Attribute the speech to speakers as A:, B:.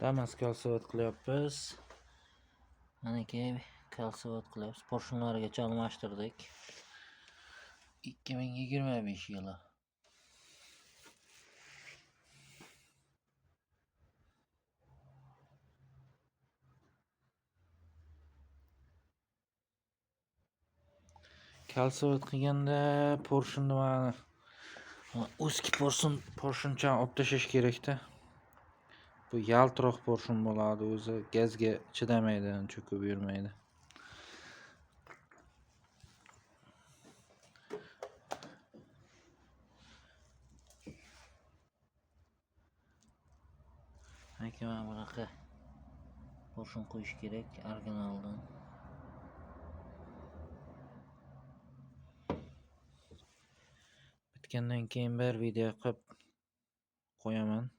A: Damas kalsiyat qilyapmiz. Maniki kalsiyat qilyapmiz. Porshunlargacha almashtirdik. 2025 yili. Kalsiyat qilganda porshunni mana eski porshuncha olib tashlash kerakda. Bu yaltiroq porshun bo'ladi, o'zi gazga chidamaydi, cho'kib yurmaydi. Mana bunaqa porshun qo'yish kerak originaldan. Bitgandan keyin bir video qilib qo'yaman.